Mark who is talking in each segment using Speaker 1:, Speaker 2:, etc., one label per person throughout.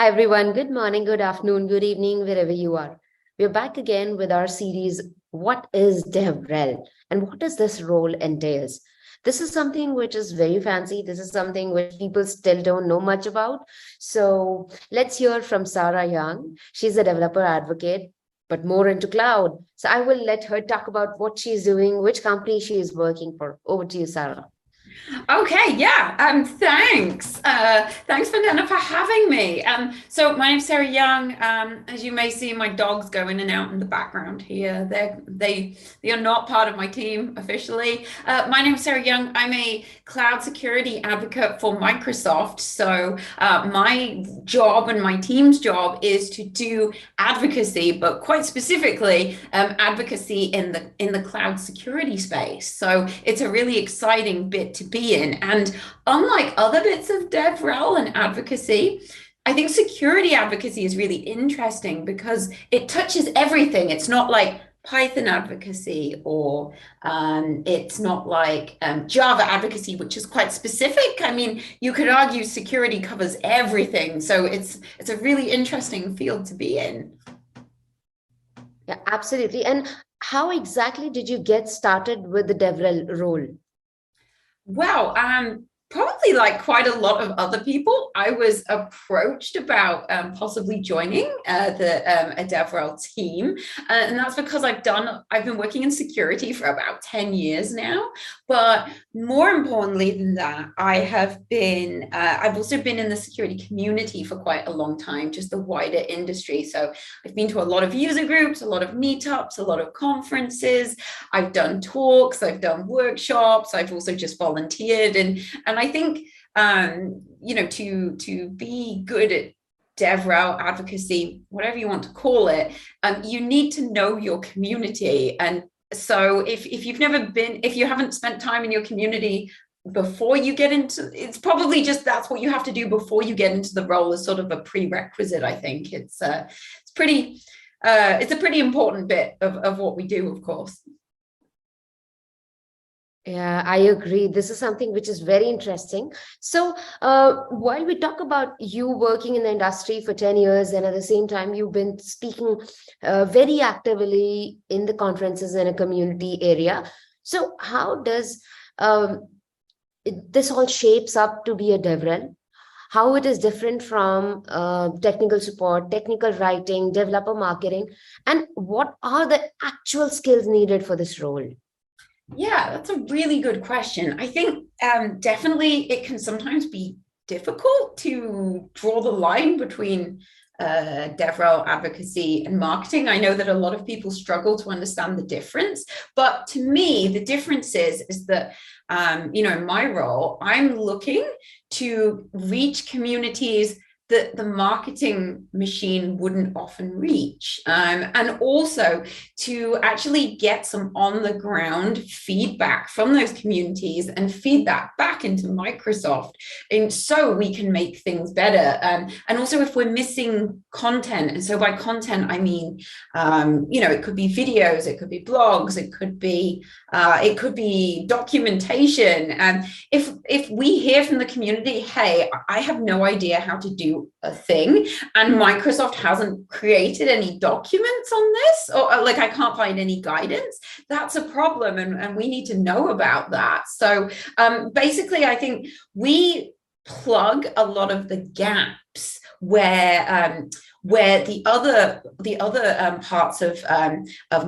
Speaker 1: Hi, everyone. Good morning, good afternoon, good evening, wherever you are. We're back again with our series, What is DevRel and what does this role entails? This is something which is very fancy. This is something which people still don't know much about. So let's hear from Sarah Young. She's a developer advocate, but more into cloud. So I will let her talk about what she's doing, which company she is working for. Over to you, Sarah.
Speaker 2: Okay, yeah. Thanks. Thanks, Vandana, for having me. So my name's Sarah Young. As you may see, my dogs go in and out in the background here. They are not part of my team officially. My name's Sarah Young. I'm a cloud security advocate for Microsoft. So my job and my team's job is to do advocacy, but quite specifically advocacy in the cloud security space. So it's a really exciting bit to be in. And unlike other bits of DevRel and advocacy, I think security advocacy is really interesting because it touches everything. It's not like Python advocacy or it's not like Java advocacy, which is quite specific. I mean, you could argue security covers everything. So it's a really interesting field to be in.
Speaker 1: Yeah, absolutely. And how exactly did you get started with the DevRel role?
Speaker 2: Well, probably like quite a lot of other people, I was approached about possibly joining a DevRel team, and that's because I've been working in security for about 10 years now. But more importantly than that, I've also been in the security community for quite a long time, just the wider industry. So I've been to a lot of user groups, a lot of meetups, a lot of conferences. I've done talks, I've done workshops, I've also just volunteered, and I think to be good at DevRel advocacy, whatever you want to call it, you need to know your community. And so if you haven't spent time in your community before you get into, it's probably just that's what you have to do before you get into the role as sort of a prerequisite. I think it's a pretty important bit of what we do, of course.
Speaker 1: Yeah, I agree. This is something which is very interesting. So, while we talk about you working in the industry for 10 years, and at the same time, you've been speaking very actively in the conferences in a community area. So, how does this all shapes up to be a DevRel? How it is different from technical support, technical writing, developer marketing, and what are the actual skills needed for this role?
Speaker 2: Yeah, that's a really good question. I think definitely it can sometimes be difficult to draw the line between DevRel advocacy and marketing. I know that a lot of people struggle to understand the difference, but to me, the difference is that in my role, I'm looking to reach communities that the marketing machine wouldn't often reach. And also to actually get some on the ground feedback from those communities and feed that back into Microsoft. And so we can make things better. And also if we're missing content, and so by content, I mean, it could be videos, it could be blogs, it could be documentation. And if we hear from the community, hey, I have no idea how to do a thing and Microsoft hasn't created any documents on this, or like I can't find any guidance, that's a problem, and we need to know about that. So basically I think we plug a lot of the gaps where the other parts of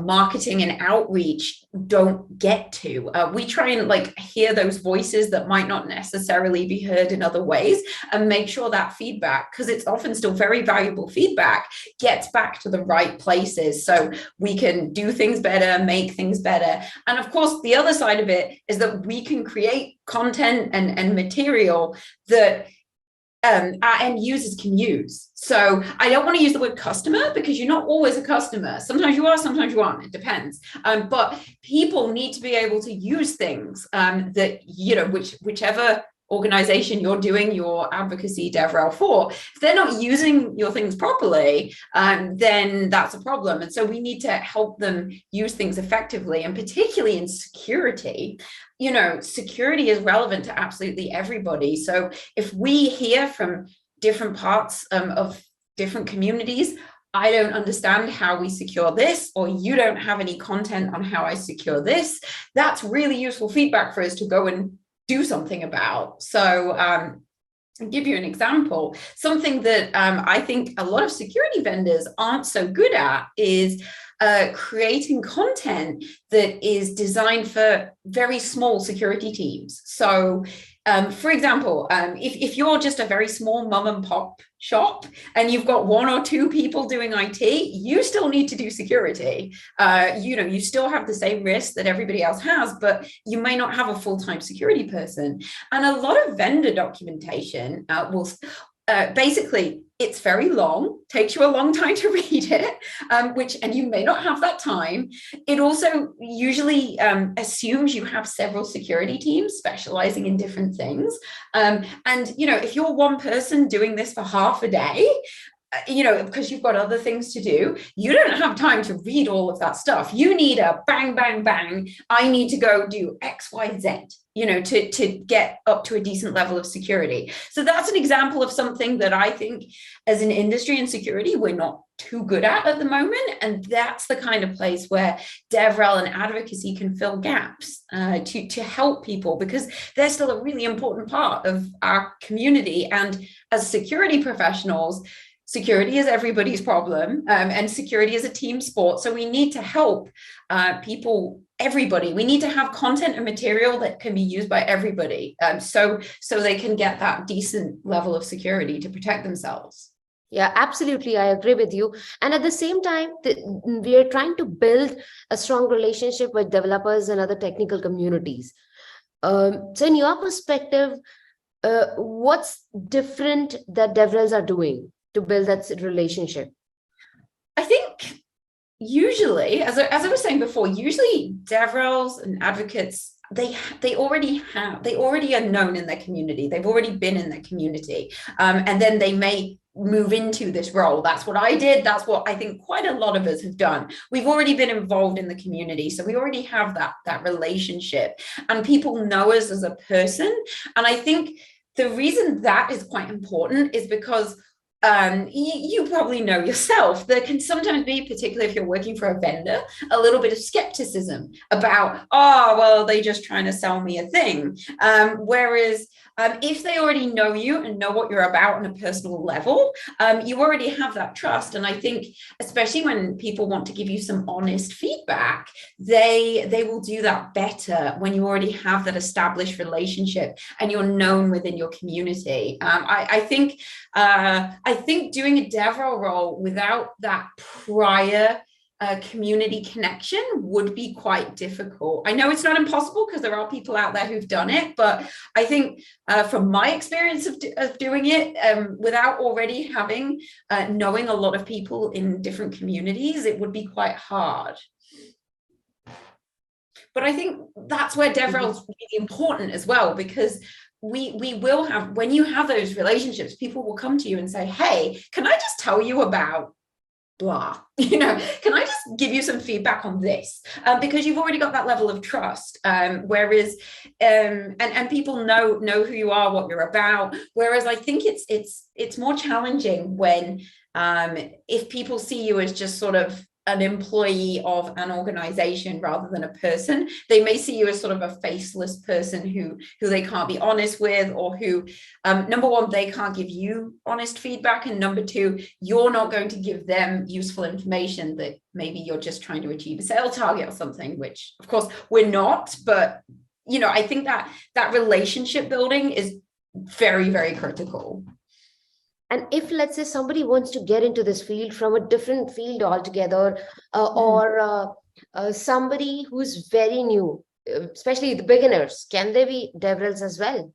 Speaker 2: marketing and outreach don't get to. We try and like hear those voices that might not necessarily be heard in other ways and make sure that feedback, because it's often still very valuable feedback, gets back to the right places so we can do things better, make things better. And of course, the other side of it is that we can create content and material that our end users can use. So I don't want to use the word customer because you're not always a customer. Sometimes you are, sometimes you aren't. It depends. But people need to be able to use things that, whichever organization you're doing your advocacy DevRel for, if they're not using your things properly, then that's a problem. And so we need to help them use things effectively, and particularly in security. Security is relevant to absolutely everybody. So if we hear from different parts of different communities. I don't understand how we secure this, or you don't have any content on how I secure this. That's really useful feedback for us to go and do something about. So I'll give you an example. Something that I think a lot of security vendors aren't so good at is creating content that is designed for very small security teams. So for example, if you're just a very small mom and pop shop and you've got one or two people doing IT, you still need to do security. You still have the same risk that everybody else has, but you may not have a full-time security person. And a lot of vendor documentation will basically, it's very long, takes you a long time to read it, and you may not have that time. It also usually assumes you have several security teams specializing in different things. And, if you're one person doing this for half a day, because you've got other things to do, you don't have time to read all of that stuff. You need a bang, bang, bang. I need to go do X, Y, Z, to get up to a decent level of security. So that's an example of something that I think as an industry in security, we're not too good at the moment. And that's the kind of place where DevRel and advocacy can fill gaps to help people, because they're still a really important part of our community. And as security professionals, security is everybody's problem, and security is a team sport. So we need to help people, everybody. We need to have content and material that can be used by everybody, so they can get that decent level of security to protect themselves.
Speaker 1: Yeah, absolutely. I agree with you. And at the same time, we are trying to build a strong relationship with developers and other technical communities. So in your perspective, what's different that DevRels are doing to build that relationship?
Speaker 2: I think usually, as I was saying before, usually DevRels and advocates, they already are known in their community. They've already been in their community, and then they may move into this role. That's what I did. That's what I think quite a lot of us have done. We've already been involved in the community, so we already have that relationship, and people know us as a person. And I think the reason that is quite important is because you probably know yourself, there can sometimes be, particularly if you're working for a vendor, a little bit of skepticism about, oh, well, they're just trying to sell me a thing. Whereas if they already know you and know what you're about on a personal level, you already have that trust. And I think, especially when people want to give you some honest feedback, they will do that better when you already have that established relationship and you're known within your community. I think doing a DevRel role without that prior community connection would be quite difficult. I know it's not impossible because there are people out there who've done it, but I think from my experience of doing it without already having knowing a lot of people in different communities, it would be quite hard. But I think that's where DevRel is really important as well, because we will have, when you have those relationships, people will come to you and say, hey, can I just tell you about blah, can I just give you some feedback on this? Because you've already got that level of trust. Whereas, and people know who you are, what you're about. Whereas I think it's more challenging when, if people see you as just sort of an employee of an organization rather than a person. They may see you as sort of a faceless person who they can't be honest with, or who, number one, they can't give you honest feedback, and number two, you're not going to give them useful information that maybe you're just trying to achieve a sales target or something, which of course we're not. But I think that relationship building is very, very critical.
Speaker 1: And if, let's say, somebody wants to get into this field from a different field altogether, or somebody who's very new, especially the beginners, can they be DevRels as well?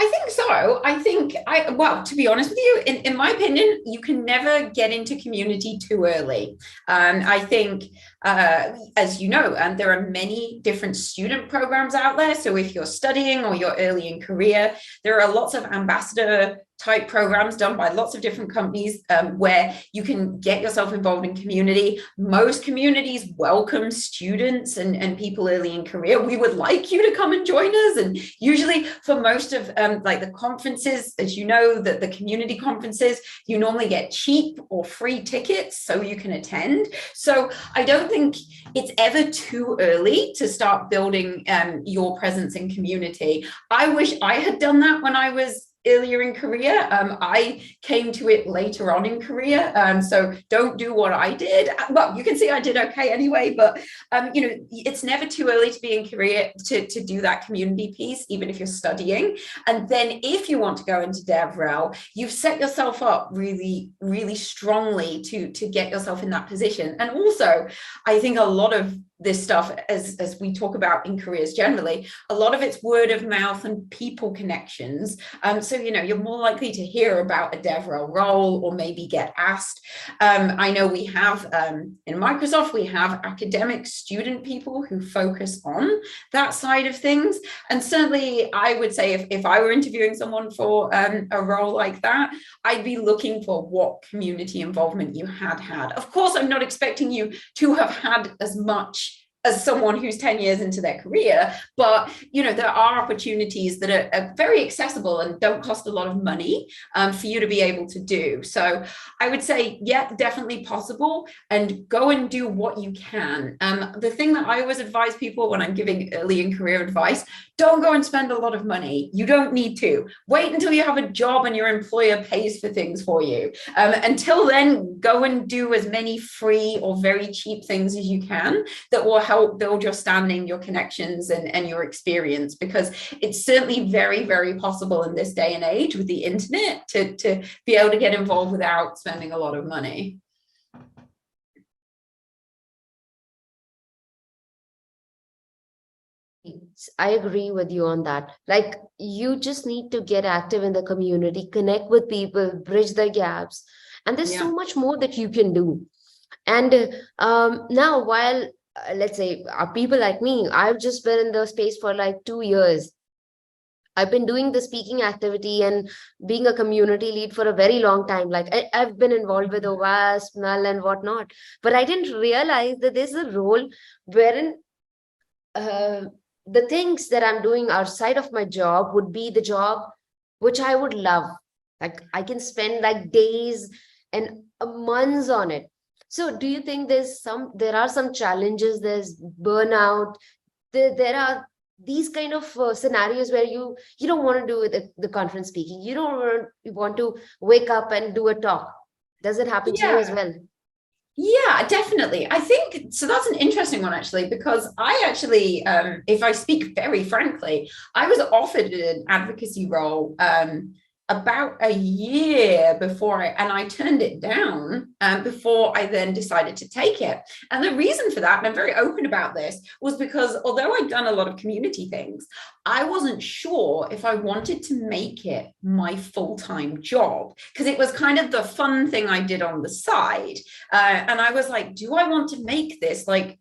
Speaker 2: I think so. I think, well, to be honest with you, in my opinion, you can never get into community too early. I think, as you know, there are many different student programs out there. So if you're studying or you're early in career, there are lots of ambassador type programs done by lots of different companies where you can get yourself involved in community. Most communities welcome students and people early in career. We would like you to come and join us. And usually for most of like the conferences, as you know, the community conferences, you normally get cheap or free tickets so you can attend. So I don't think it's ever too early to start building your presence in community. I wish I had done that when I was earlier in career. I came to it later on in career. So don't do what I did. Well, you can see I did okay anyway, but you know, it's never too early to be in career to do that community piece, even if you're studying. And then if you want to go into DevRel, you've set yourself up really, really strongly to get yourself in that position. And also, I think a lot of this stuff, as we talk about in careers generally, a lot of it's word of mouth and people connections. So, you know, you're more likely to hear about a DevRel role or maybe get asked. I know we have, in Microsoft, we have academic student people who focus on that side of things. And certainly I would say if I were interviewing someone for a role like that, I'd be looking for what community involvement you had. Of course, I'm not expecting you to have had as much as someone who's 10 years into their career, but you know, there are opportunities that are very accessible and don't cost a lot of money for you to be able to do. So I would say, yeah, definitely possible, and go and do what you can. The thing that I always advise people when I'm giving early in career advice, don't go and spend a lot of money. You don't need to. Wait until you have a job and your employer pays for things for you. Until then, go and do as many free or very cheap things as you can that will help build your standing, your connections, and your experience, because it's certainly very, very possible in this day and age with the internet to be able to get involved without spending a lot of money.
Speaker 1: I agree with you on that. Like, you just need to get active in the community, connect with people, bridge the gaps, and there's so much more that you can do. And now, while let's say people like me, I've just been in the space for like 2 years. I've been doing the speaking activity and being a community lead for a very long time. Like I've been involved with OWASP, NULL, and whatnot, but I didn't realize that there's a role wherein uh, the things that I'm doing outside of my job would be the job which I would love. Like I can spend like days and months on it. So do you think there are some challenges, there's burnout, there are these kind of scenarios where you don't want to do the conference speaking, you don't want to wake up and do a talk. Does it happen to you as well?
Speaker 2: Yeah, definitely. I think so. That's an interesting one, actually, because I actually, if I speak very frankly, I was offered an advocacy role about a year before and I turned it down before I then decided to take it. And the reason for that, and I'm very open about this, was because although I'd done a lot of community things, I wasn't sure if I wanted to make it my full-time job, because it was kind of the fun thing I did on the side. And I was like, do I want to make this like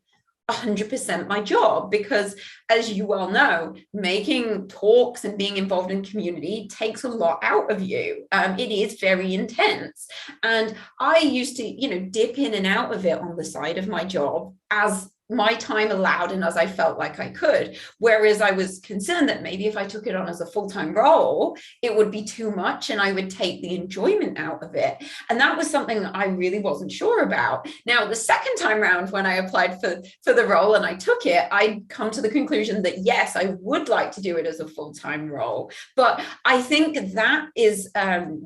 Speaker 2: 100% my job? Because as you well know, making talks and being involved in community takes a lot out of you. It is very intense. And I used to, you know, dip in and out of it on the side of my job as my time allowed and as I felt like I could. Whereas I was concerned that maybe if I took it on as a full-time role, it would be too much and I would take the enjoyment out of it. And that was something that I really wasn't sure about. Now, the second time round, when I applied for the role and I took it, I'd come to the conclusion that yes, I would like to do it as a full-time role. But I think that is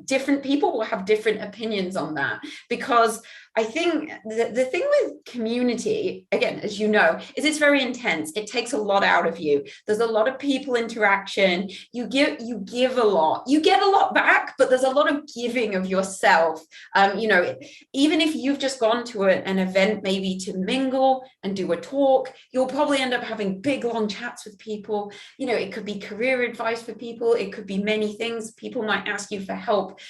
Speaker 2: different people will have different opinions on that, because I think the thing with community, again, as you know, is it's very intense. It takes a lot out of you. There's a lot of people interaction. You give a lot. You get a lot back, but there's a lot of giving of yourself. You know, even if you've just gone to an event, maybe to mingle and do a talk, you'll probably end up having big, long chats with people. You know, it could be career advice for people. It could be many things. People might ask you for help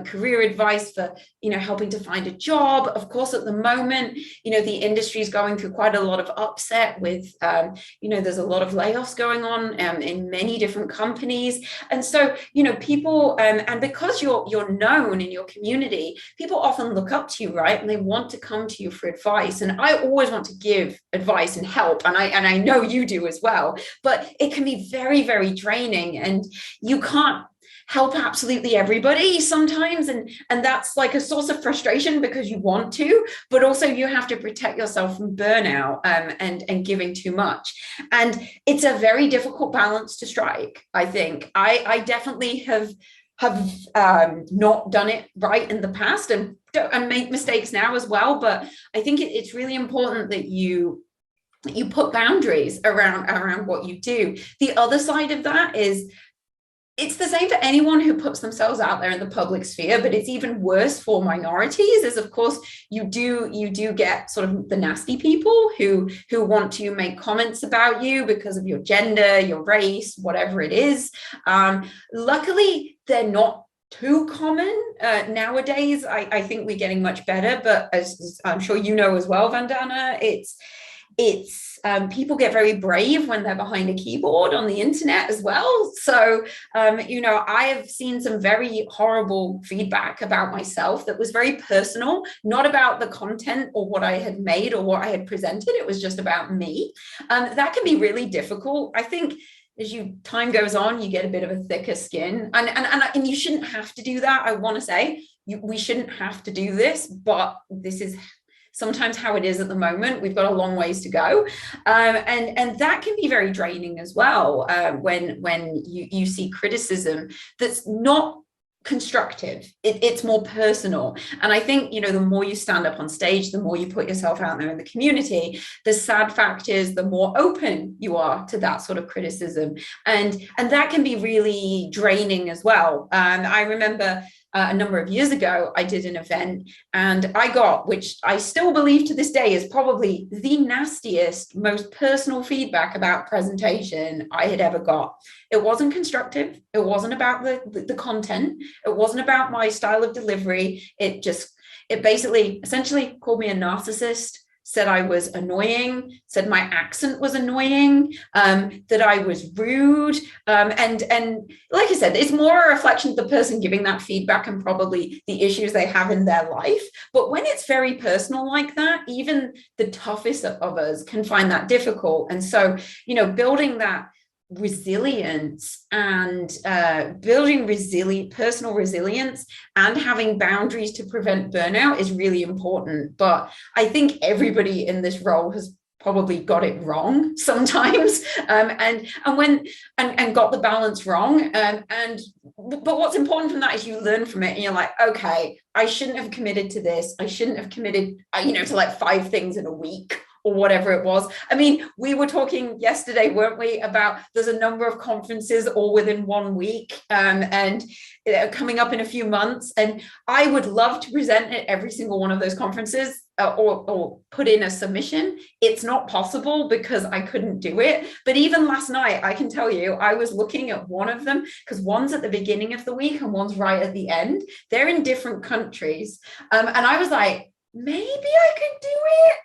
Speaker 2: career advice for, helping to find a job. Of course, at the moment, the industry is going through quite a lot of upset with, there's a lot of layoffs going on in many different companies. And so, people, and because you're known in your community, people often look up to you, right? And they want to come to you for advice. And I always want to give advice and help. And I know you do as well, but it can be very, very draining, and you can't help absolutely everybody sometimes, and that's like a source of frustration because you want to, but also you have to protect yourself from burnout and giving too much. And it's a very difficult balance to strike. I think I definitely have not done it right in the past, and make mistakes now as well. But I think it's really important that you put boundaries around what you do. The other side of that is, it's the same for anyone who puts themselves out there in the public sphere, but it's even worse for minorities. Is, of course, you do get sort of the nasty people who want to make comments about you because of your gender, your race, whatever it is. Luckily, they're not too common nowadays. I think we're getting much better, but as I'm sure you know as well, Vandana, it's people get very brave when they're behind a keyboard on the internet as well. So, I have seen some very horrible feedback about myself that was very personal, not about the content or what I had made or what I had presented. It was just about me. That can be really difficult. I think as time goes on, you get a bit of a thicker skin, and you shouldn't have to do that. I want to say we shouldn't have to do this, but this is sometimes how it is at the moment. We've got a long ways to go. And that can be very draining as well, when you see criticism that's not constructive. It's more personal. And I think, the more you stand up on stage, the more you put yourself out there in the community, the sad fact is the more open you are to that sort of criticism. And that can be really draining as well. I remember a number of years ago, I did an event and I got, which I still believe to this day is probably the nastiest, most personal feedback about presentation I had ever got. It wasn't constructive. It wasn't about the content. It wasn't about my style of delivery. It basically essentially called me a narcissist, said I was annoying, said my accent was annoying, that I was rude. And like I said, it's more a reflection of the person giving that feedback and probably the issues they have in their life. But when it's very personal like that, even the toughest of us can find that difficult. And so, building that resilience and building personal resilience and having boundaries to prevent burnout is really important. But I think everybody in this role has probably got it wrong sometimes, and got the balance wrong. But what's important from that is you learn from it, and you're like, okay, I shouldn't have committed to this. I shouldn't have committed, to like 5 things in a week, or whatever it was. I mean, we were talking yesterday, weren't we, about there's a number of conferences all within 1 week, and coming up in a few months. And I would love to present at every single one of those conferences, or put in a submission. It's not possible because I couldn't do it. But even last night, I can tell you, I was looking at one of them because one's at the beginning of the week and one's right at the end. They're in different countries. And I was like, maybe I could do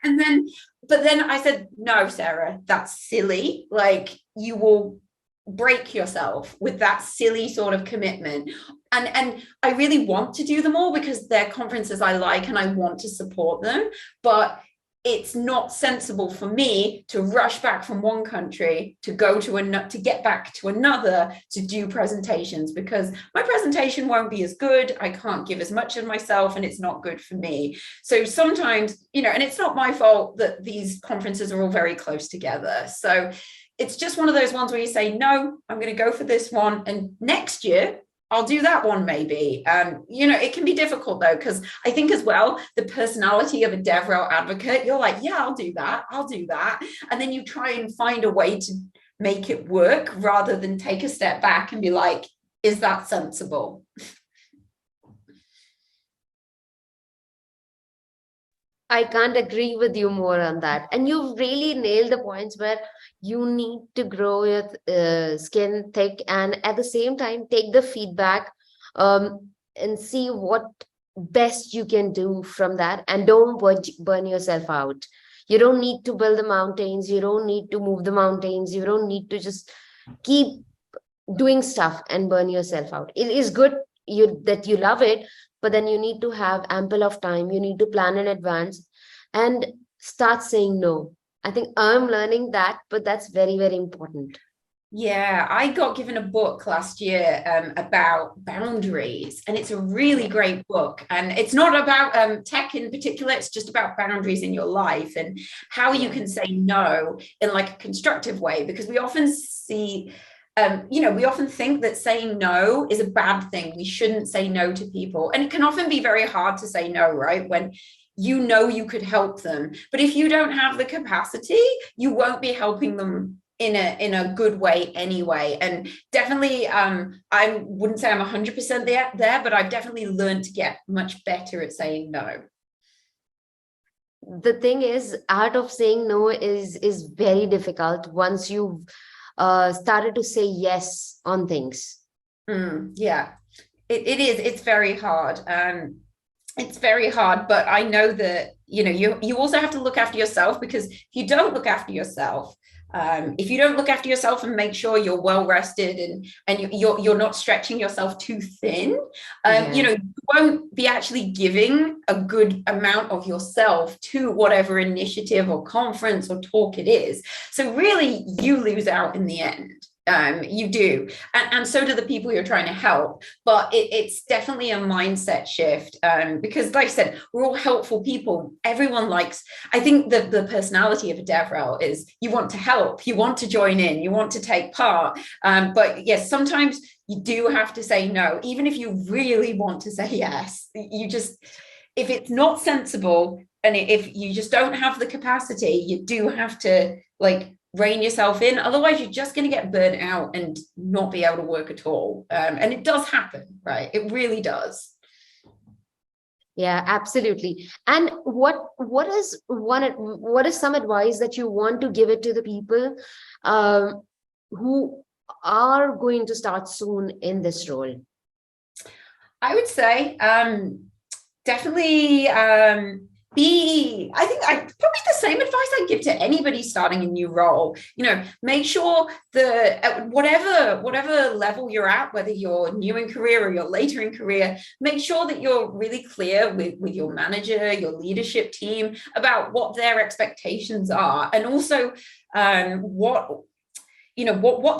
Speaker 2: it. But then I said, no, Sarah, that's silly. Like, you will break yourself with that silly sort of commitment. And I really want to do them all because they're conferences I like and I want to support them. But it's not sensible for me to rush back from one country to go to get back to another to do presentations, because my presentation won't be as good. I can't give as much of myself, and it's not good for me. So sometimes, and it's not my fault that these conferences are all very close together. So it's just one of those ones where you say, no, I'm going to go for this one, and next year I'll do that one maybe. It can be difficult though, because I think as well, the personality of a DevRel advocate, you're like, yeah, I'll do that. And then you try and find a way to make it work rather than take a step back and be like, is that sensible?
Speaker 1: I can't agree with you more on that. And you've really nailed the points where you need to grow your skin thick and at the same time take the feedback. and see what best you can do from that, and don't burn yourself out. You don't need to build the mountains, you don't need to move the mountains, you don't need to just keep doing stuff and burn yourself out. It is good that you love it, but then you need to have ample of time, you need to plan in advance and start saying no. I think I'm learning that, but that's very, very important.
Speaker 2: Yeah, I got given a book last year about boundaries, and it's a really great book. And it's not about tech in particular, it's just about boundaries in your life and how you can say no in like a constructive way. Because we often see, we often think that saying no is a bad thing. We shouldn't say no to people. And it can often be very hard to say no, right? When you know you could help them. But if you don't have the capacity, you won't be helping them in a good way anyway. And definitely I wouldn't say I'm 100% there, but I've definitely learned to get much better at saying no.
Speaker 1: The thing is, art of saying no is very difficult once you've started to say yes on things.
Speaker 2: Yeah, it is. It's very hard. It's very hard, but I know that you also have to look after yourself, because if you don't look after yourself, if you don't look after yourself and make sure you're well rested and you're not stretching yourself too thin, you won't be actually giving a good amount of yourself to whatever initiative or conference or talk it is. So really, you lose out in the end. You do, and so do the people you're trying to help. But it's definitely a mindset shift, because, like I said, we're all helpful people. Everyone likes. I think the personality of a DevRel is you want to help, you want to join in, you want to take part. But yes, sometimes you do have to say no, even if you really want to say yes. If it's not sensible, and if you just don't have the capacity, you do have to rein yourself in. Otherwise, you're just going to get burnt out and not be able to work at all. And it does happen, right? It really does.
Speaker 1: Yeah, absolutely. And what is some advice that you want to give it to the people who are going to start soon in this role?
Speaker 2: I would say definitely I think probably the same advice I give to anybody starting a new role. Make sure that at whatever level you're at, whether you're new in career or you're later in career, make sure that you're really clear with your manager, your leadership team, about what their expectations are, and also what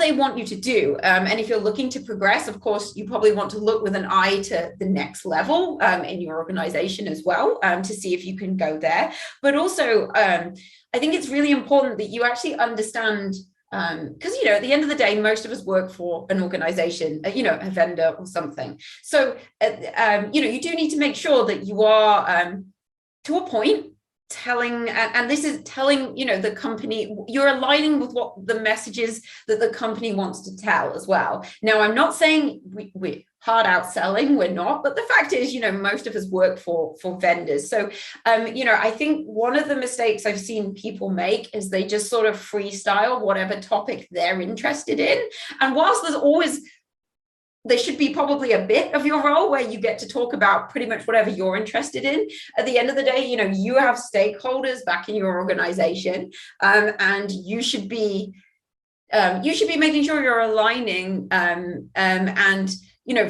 Speaker 2: they want you to do. And if you're looking to progress, of course, you probably want to look with an eye to the next level in your organization as well, to see if you can go there. But also, I think it's really important that you actually understand, because at the end of the day, most of us work for an organization, a vendor or something. So you do need to make sure that you are, to a point, telling, and this is telling the company, you're aligning with what the messages that the company wants to tell as well. Now, I'm not saying we're hard out selling, we're not, but the fact is, most of us work for vendors. So I think one of the mistakes I've seen people make is they just sort of freestyle whatever topic they're interested in. And whilst there should be probably a bit of your role where you get to talk about pretty much whatever you're interested in, at the end of the day, you have stakeholders back in your organization, and you should be making sure you're aligning, and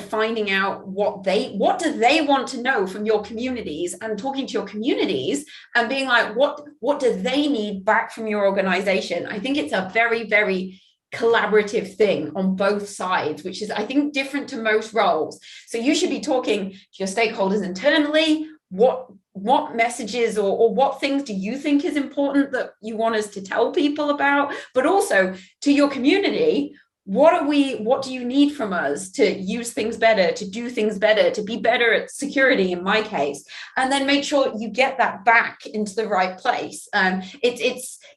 Speaker 2: finding out what do they want to know from your communities, and talking to your communities and being like, what do they need back from your organization. I think it's a very, very collaborative thing on both sides, which is, I think, different to most roles. So you should be talking to your stakeholders internally. What messages or what things do you think is important that you want us to tell people about? But also to your community, what do you need from us to use things better, to do things better, to be better at security in my case? And then make sure you get that back into the right place.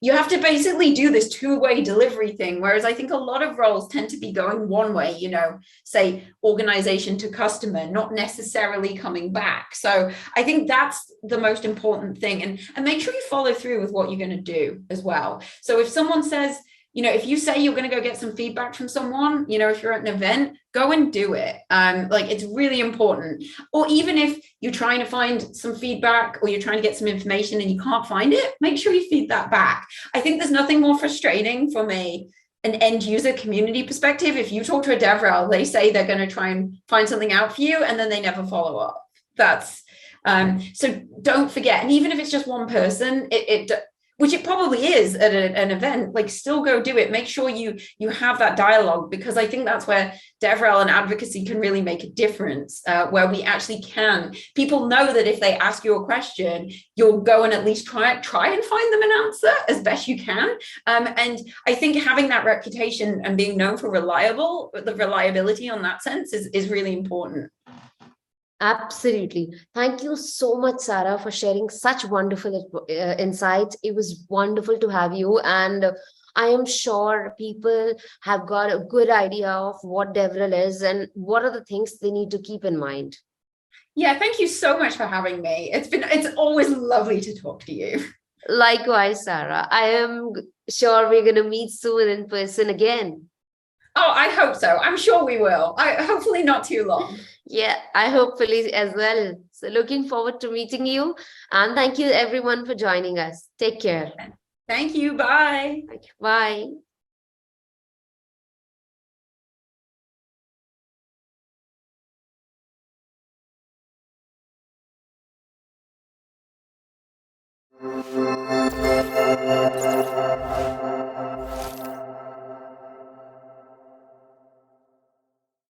Speaker 2: You have to basically do this two-way delivery thing, whereas I think a lot of roles tend to be going one way, say organization to customer, not necessarily coming back. So I think that's the most important thing, and make sure you follow through with what you're going to do as well. So if someone says, if you say you're going to go get some feedback from someone, if you're at an event, go and do it. Like, it's really important. Or even if you're trying to find some feedback or you're trying to get some information and you can't find it, make sure you feed that back. I think there's nothing more frustrating from an end user community perspective. If you talk to a DevRel, they say they're going to try and find something out for you and then they never follow up. That's so don't forget. And even if it's just one person, which it probably is at an event, like, still go do it. Make sure you have that dialogue, because I think that's where DevRel and advocacy can really make a difference, where we actually can. People know that if they ask you a question, you'll go and at least try and find them an answer as best you can. And I think having that reputation and being known for the reliability on that sense is really important.
Speaker 1: Absolutely. Thank you so much, Sarah, for sharing such wonderful insights. It was wonderful to have you. And I am sure people have got a good idea of what DevRel is and what are the things they need to keep in mind.
Speaker 2: Yeah, thank you so much for having me. It's always lovely to talk to you.
Speaker 1: Likewise, Sarah. I am sure we're going to meet soon in person again.
Speaker 2: Oh, I hope so. I'm sure we will. Hopefully not too long.
Speaker 1: Yeah, I hopefully as well. So looking forward to meeting you. And thank you everyone for joining us. Take care.
Speaker 2: Thank you. Bye.
Speaker 1: Bye.